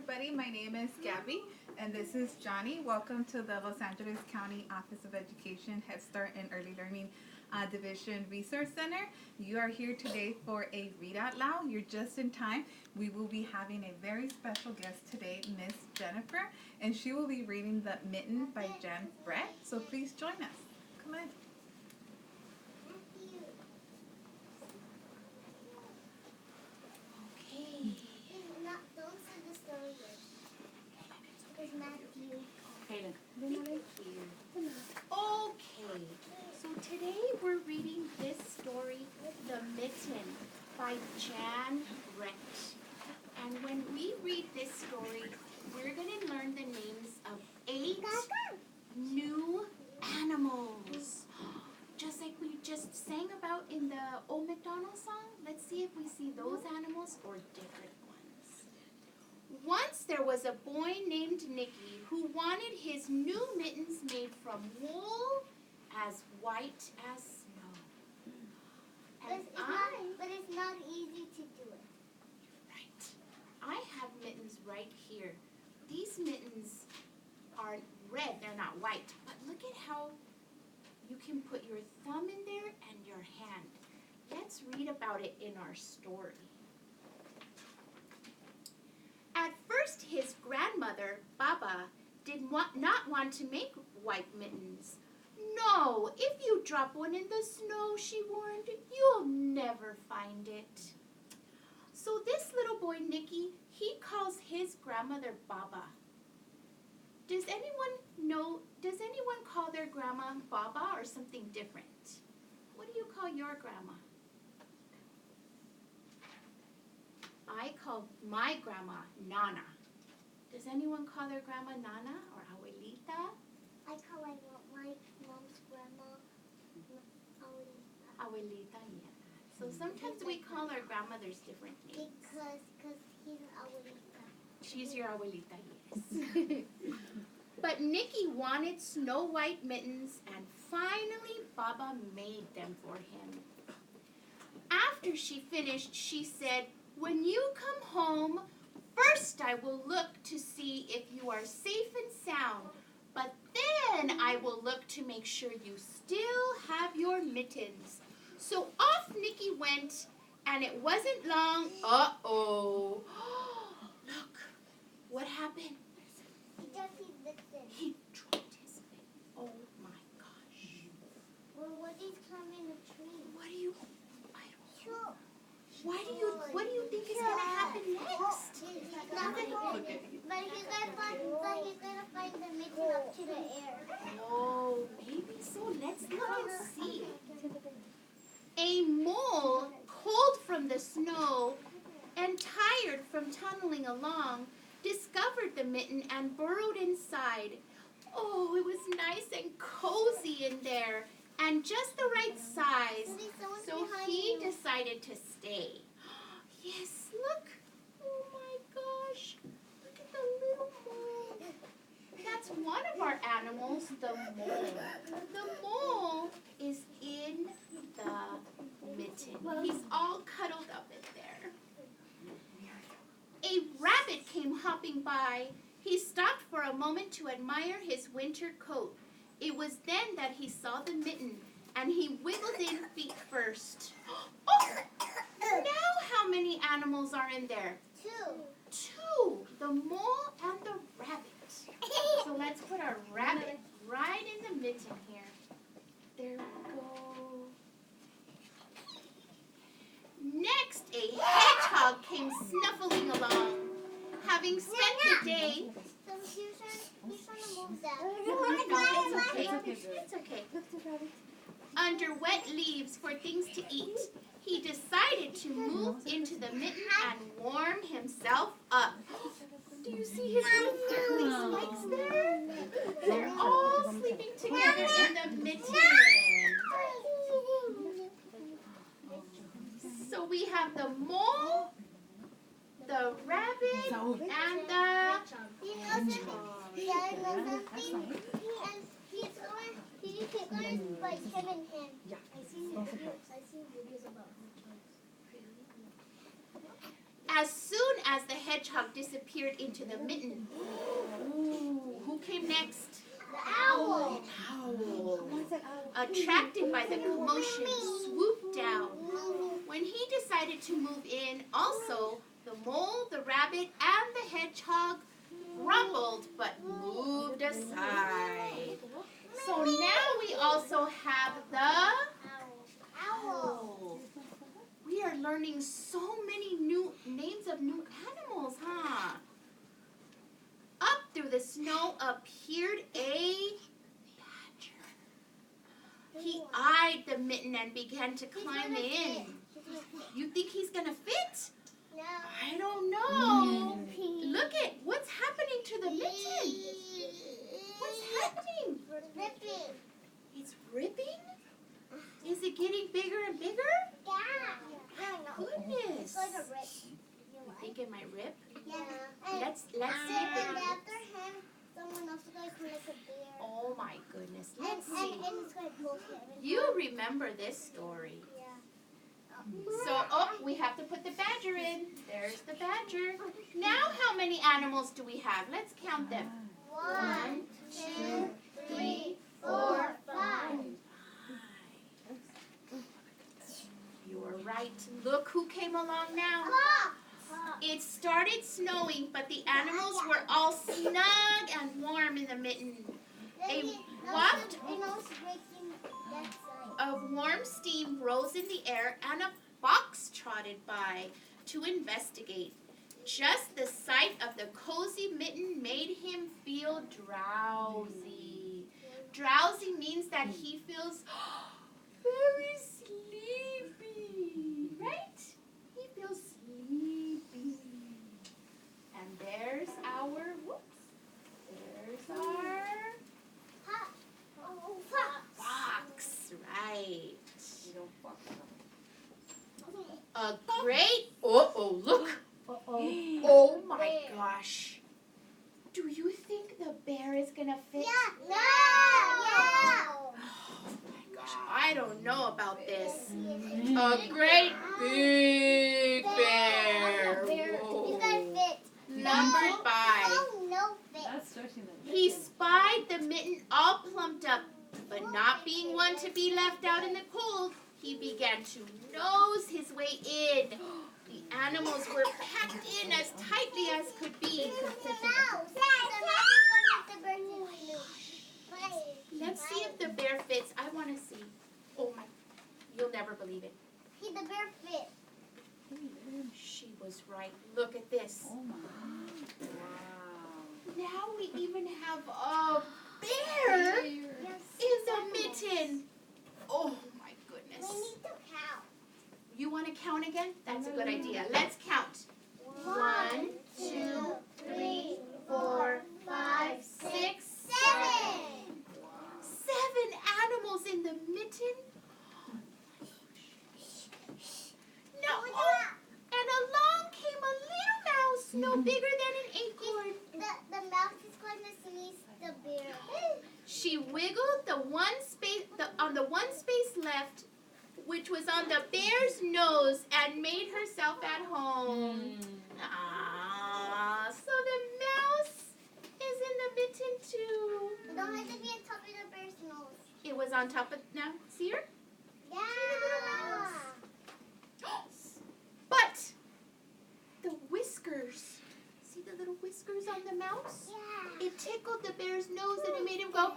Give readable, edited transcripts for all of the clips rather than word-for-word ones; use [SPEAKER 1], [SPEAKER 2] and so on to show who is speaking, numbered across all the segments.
[SPEAKER 1] everybody. My name is Gabby, and this is Johnny. Welcome to the Los Angeles County Office of Education Head Start and Early Learning Division Resource Center. You are here today for a Read Out Loud. You're just in time. We will be having a very special guest today, Miss Jennifer, and she will be reading the Mitten by Jan Brett. So please join us. Come on.
[SPEAKER 2] Okay, so today we're reading this story, The Mitten by Jan Brett. And when we read this story, we're going to learn the names of 8 new animals. Just like we just sang about in the Old MacDonald song. Let's see if we see those animals or different ones. Once there was a boy named Nicky who wanted his new mittens made from wool as white as snow.
[SPEAKER 3] But it's not easy to do it.
[SPEAKER 2] Right. I have mittens right here. These mittens are red, they're not white. But look at how you can put your thumb in there and your hand. Let's read about it in our story. At first, his grandmother, Baba, did not want to make white mittens. No, if you drop one in the snow, she warned, you'll never find it. So this little boy, Nicky, he calls his grandmother Baba. Does anyone call their grandma Baba or something different? What do you call your grandma? I call my grandma Nana. Does anyone call their grandma Nana or Abuelita?
[SPEAKER 3] I call my mom's grandma Abuelita.
[SPEAKER 2] Abuelita, yeah. So sometimes we call our grandmothers different names.
[SPEAKER 3] Because he's Abuelita.
[SPEAKER 2] She's your Abuelita, yes. But Nicky wanted snow white mittens, and finally Baba made them for him. After she finished, she said, "When you come home, first I will look to see if you are safe and sound, but then I will look to make sure you still have your mittens." So off Nicky went, and it wasn't long. Uh-oh. Look, what happened? He dropped his mitten. Oh my gosh.
[SPEAKER 3] Well, what is climbing a tree?
[SPEAKER 2] I don't know. What do you think is going to happen next?
[SPEAKER 3] But he's gonna find the mitten up to the air.
[SPEAKER 2] Oh, maybe so. Let's look and see. A mole, cold from the snow and tired from tunneling along, discovered the mitten and burrowed inside. Oh, it was nice and cozy in there and just the right size. So he decided to stay. Yes, look. Oh my gosh. Look at the little mole. That's one of our animals, the mole. The mole is in the mitten. He's all cuddled up in there. A rabbit came hopping by. He stopped for a moment to admire his winter coat. It was then that he saw the mitten, and he wiggled in feet first. Oh! Now how many animals are in there?
[SPEAKER 3] 2.
[SPEAKER 2] 2. The mole and the rabbit. So let's put our rabbit right in the mitten here. There we go. Next, a hedgehog came snuffling along. Having spent the day...
[SPEAKER 3] So he's trying to move that.
[SPEAKER 2] It's okay. Under wet leaves for things to eat, he decided to move into the mitten and warm himself up. Do you see his little cuddly spikes there? They're all sleeping together in the mitten. So we have the mole, the rabbit, and the hedgehog.
[SPEAKER 3] He's going like him and him. Yeah. I've seen videos about hedgehogs.
[SPEAKER 2] As soon as the hedgehog disappeared, disappeared into the mitten. Ooh, who came next?
[SPEAKER 3] The owl.
[SPEAKER 2] Owl. Attracted by the commotion, swooped down. When he decided to move in, also, the mole, the rabbit, and the hedgehog grumbled but moved aside. So now we also have the owl. We are learning so many new names of new animals, huh? Up through the snow appeared a badger. He eyed the mitten and began to climb in. You think he's gonna fit?
[SPEAKER 3] No.
[SPEAKER 2] I don't know. Look at what's happening to the mitten. What's happening?
[SPEAKER 3] Ripping.
[SPEAKER 2] It's ripping? Is it getting bigger and bigger?
[SPEAKER 3] Yeah.
[SPEAKER 2] Goodness.
[SPEAKER 3] It's like a rip.
[SPEAKER 2] You think it might rip?
[SPEAKER 3] Yeah.
[SPEAKER 2] Let's see if
[SPEAKER 3] And
[SPEAKER 2] it
[SPEAKER 3] after him, someone else is going to come like a bear.
[SPEAKER 2] Oh my goodness. Let's see.
[SPEAKER 3] And it's going to pull him.
[SPEAKER 2] You remember this story.
[SPEAKER 3] Yeah.
[SPEAKER 2] So, we have to put the badger in. There's the badger. Now how many animals do we have? Let's count them.
[SPEAKER 3] 1, 2, 3, 4, 5.
[SPEAKER 2] You were right. Look who came along now. It started snowing, but the animals were all snug and warm in the mitten. A waft of warm steam rose in the air, and a fox trotted by to investigate. Just the sight of the cozy mitten made him feel drowsy. Drowsy means that he feels very sleepy, right? He feels sleepy. And there's our, there's our fox, right. A great, look. Oh my gosh. Do you think the bear is gonna fit?
[SPEAKER 3] Yeah.
[SPEAKER 2] Oh my gosh, I don't know about this. A great big bear.
[SPEAKER 3] He's gonna fit.
[SPEAKER 2] Numbered by.
[SPEAKER 3] Oh, no fit.
[SPEAKER 4] That's stretching the
[SPEAKER 2] He spied the mitten all plumped up, but not being one to be left out in the cold, he began to nose his way in. The animals were packed in as tightly as could be.
[SPEAKER 3] The mouse. The mouse is going to the bird in
[SPEAKER 2] Let's see if the bear fits. I want to see. Oh my, you'll never believe it.
[SPEAKER 3] the bear fit.
[SPEAKER 2] She was right. Look at this.
[SPEAKER 4] Oh my. Wow.
[SPEAKER 2] Now we even have a bear in the mitten. Oh my
[SPEAKER 3] We
[SPEAKER 2] goodness.
[SPEAKER 3] need to count.
[SPEAKER 2] You want to count again? That's a good idea. Let's count. 1, 2, 3, 4, 5, 6, 7. 7 animals in the mitten. No, and along came a little mouse, no bigger than an acorn.
[SPEAKER 3] The mouse is going to sneeze the bear.
[SPEAKER 2] She wiggled on the one space left, which was on the bear's nose, and made herself at home. Ah, so the mouse is in the mitten too.
[SPEAKER 3] It don't have to be on top of the bear's nose.
[SPEAKER 2] It was on top of, now, see her?
[SPEAKER 3] Yeah.
[SPEAKER 2] But the whiskers, see the little whiskers on the mouse?
[SPEAKER 3] Yeah.
[SPEAKER 2] It tickled the bear's nose and it made him go,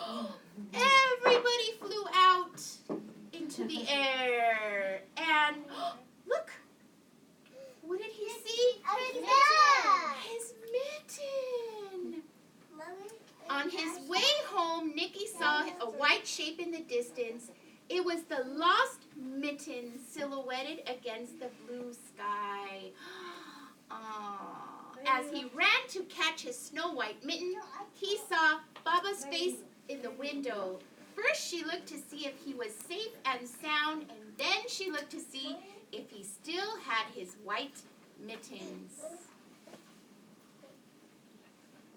[SPEAKER 3] Oh,
[SPEAKER 2] Everybody flew out into the air. And look, what did he see? His mitten. On his way home, Nicky saw a white shape in the distance. It was the lost mitten silhouetted against the blue sky. As he ran to catch his snow white mitten, he saw Baba's face in the window. First, she looked to see if he was safe and sound, and then she looked to see if he still had his white mittens.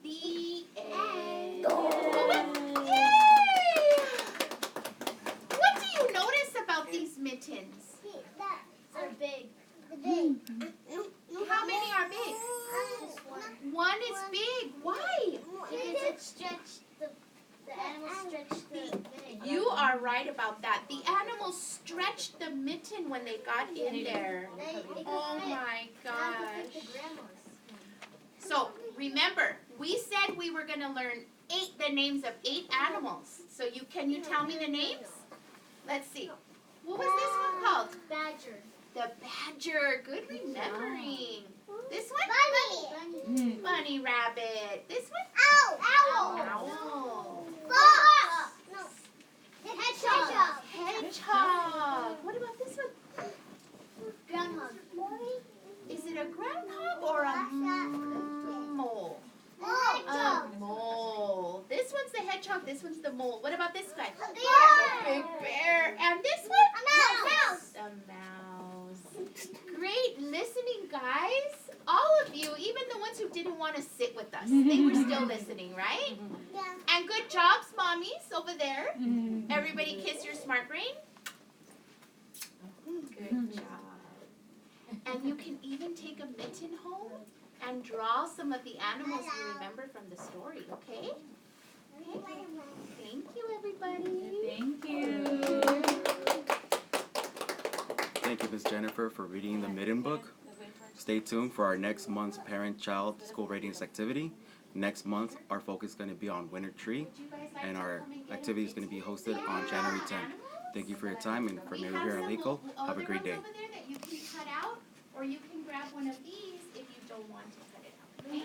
[SPEAKER 2] The end. Yay! What do you notice about these mittens? are right about that. The animals stretched the mitten when they got in there. Oh my gosh. So remember, we said we were going to learn the names of 8 animals. So can you tell me the names? Let's see. What was this one called?
[SPEAKER 3] Badger.
[SPEAKER 2] The badger. Good remembering. This one?
[SPEAKER 3] Bunny.
[SPEAKER 2] Bunny rabbit. This one?
[SPEAKER 3] Owl.
[SPEAKER 2] Owl.
[SPEAKER 3] Fox. No. Hedgehog.
[SPEAKER 2] Hedgehog. What about this one?
[SPEAKER 3] Groundhog.
[SPEAKER 2] Is it a groundhog or a mole? A mole. This one's the hedgehog. This one's the mole. What about this guy?
[SPEAKER 3] A
[SPEAKER 2] The
[SPEAKER 3] bear.
[SPEAKER 2] big bear. And this one?
[SPEAKER 3] A mouse.
[SPEAKER 2] A mouse. Great listening, guys. All of you, even the ones who didn't want to sit with us, they were still listening, right?
[SPEAKER 3] Yeah.
[SPEAKER 2] And good jobs, mommies, over there. Everybody kiss your smart brain. Good job. And you can even take a mitten home and draw some of the animals you remember from the story, okay? Okay. Thank you, everybody.
[SPEAKER 1] Thank you.
[SPEAKER 4] Thank you, Ms. Jennifer, for reading the Mitten book. Stay tuned for our next month's parent-child school readiness activity. Next month, our focus is going to be on Winter Tree, and our activity is going to be hosted on January 10th. Thank you for your time, and from everyone here at Alico, have a great day.
[SPEAKER 2] Over there that you can cut out, or you can grab one of these if you don't want to cut it out. Okay?